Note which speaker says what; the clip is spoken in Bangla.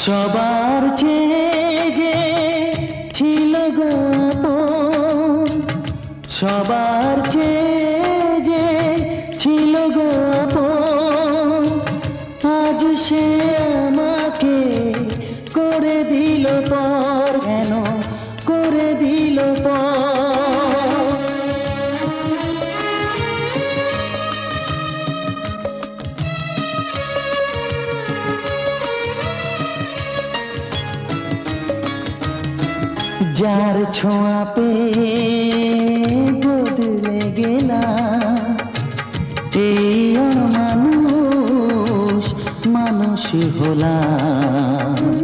Speaker 1: সবার চেয়ে যে ছিল গো আপন, সবার চেয়ে যে ছিল গো আপন, আজ সে আমাকে করে দিল পর, কেন করে দিল পর। যার ছোঁয়া পেয়ে বদলে গেলাম, এই অমানুষ মানুষ হলাম।